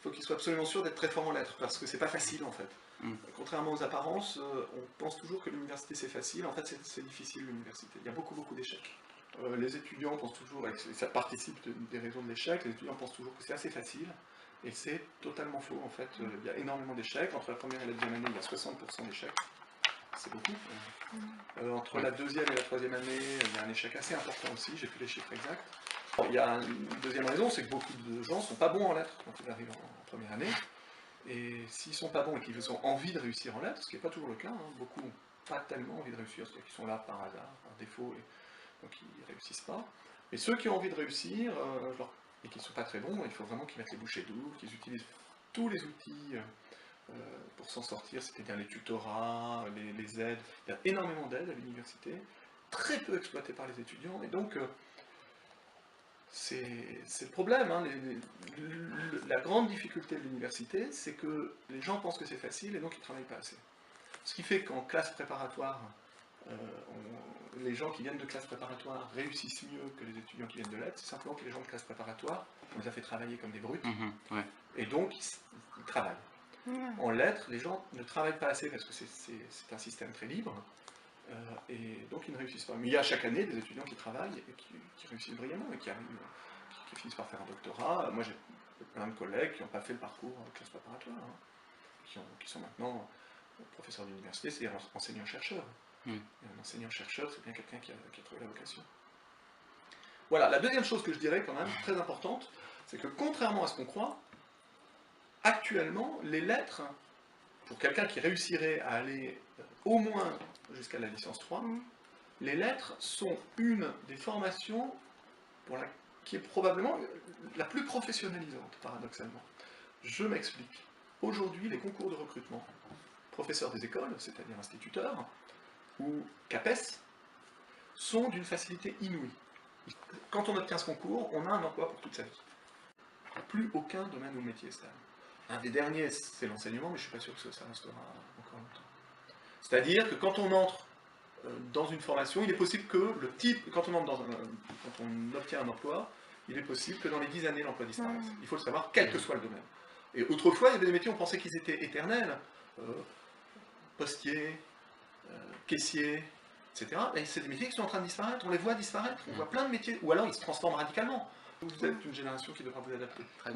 faut qu'il soit absolument sûr d'être très fort en lettres, parce que c'est pas facile en fait. Contrairement aux apparences, on pense toujours que l'université c'est facile, en fait c'est difficile l'université, il y a beaucoup d'échecs. Les étudiants pensent toujours, et ça participe des raisons de l'échec, les étudiants pensent toujours que c'est assez facile, et c'est totalement faux en fait, il y a énormément d'échecs, entre la première et la deuxième année il y a 60% d'échecs, c'est beaucoup. Entre la deuxième et la troisième année, il y a un échec assez important aussi, j'ai plus les chiffres exacts. Il y a une deuxième raison, c'est que beaucoup de gens ne sont pas bons en lettres quand ils arrivent en première année. Et s'ils ne sont pas bons et qu'ils ont envie de réussir en lettres, ce qui n'est pas toujours le cas, hein, beaucoup n'ont pas tellement envie de réussir, c'est-à-dire qu'ils sont là par hasard, par défaut, et donc ils ne réussissent pas. Mais ceux qui ont envie de réussir, et qui ne sont pas très bons, il faut vraiment qu'ils mettent les bouchées doubles, qu'ils utilisent tous les outils pour s'en sortir, c'est-à-dire les tutorats, les aides. Il y a énormément d'aides à l'université, très peu exploitées par les étudiants, et donc c'est le problème. Hein. La grande difficulté de l'université, c'est que les gens pensent que c'est facile et donc ils ne travaillent pas assez. Ce qui fait qu'en classe préparatoire, les gens qui viennent de classe préparatoire réussissent mieux que les étudiants qui viennent de lettres, c'est simplement que les gens de classe préparatoire, on les a fait travailler comme des brutes, et donc ils travaillent. En lettres, les gens ne travaillent pas assez parce que c'est un système très libre, et donc ils ne réussissent pas. Mais il y a chaque année des étudiants qui travaillent et qui réussissent brillamment et qui finissent par faire un doctorat. Moi j'ai plein de collègues qui n'ont pas fait le parcours classe préparatoire, hein, qui sont maintenant professeurs d'université, c'est-à-dire enseignants-chercheurs. Et un enseignant-chercheur, c'est bien quelqu'un qui a trouvé la vocation. Voilà, la deuxième chose que je dirais quand même, très importante, c'est que contrairement à ce qu'on croit, actuellement, les lettres, pour quelqu'un qui réussirait à aller au moins jusqu'à la licence 3, les lettres sont une des formations qui est probablement la plus professionnalisante, paradoxalement. Je m'explique. Aujourd'hui, les concours de recrutement, professeurs des écoles, c'est-à-dire instituteurs, ou CAPES, sont d'une facilité inouïe. Quand on obtient ce concours, on a un emploi pour toute sa vie. Plus aucun domaine ou métier stable. Un des derniers, c'est l'enseignement, mais je ne suis pas sûr que ça restera encore longtemps. C'est-à-dire que quand on entre dans une formation, il est possible que le type, quand on obtient un emploi, il est possible que dans les 10 années, l'emploi disparaisse. Il faut le savoir, quel que soit le domaine. Et autrefois, il y avait des métiers, on pensait qu'ils étaient éternels. Postier, caissier, etc. Et c'est des métiers qui sont en train de disparaître, on les voit disparaître, on voit plein de métiers, ou alors ils se transforment radicalement. Vous êtes une génération qui devra vous adapter. Très bien.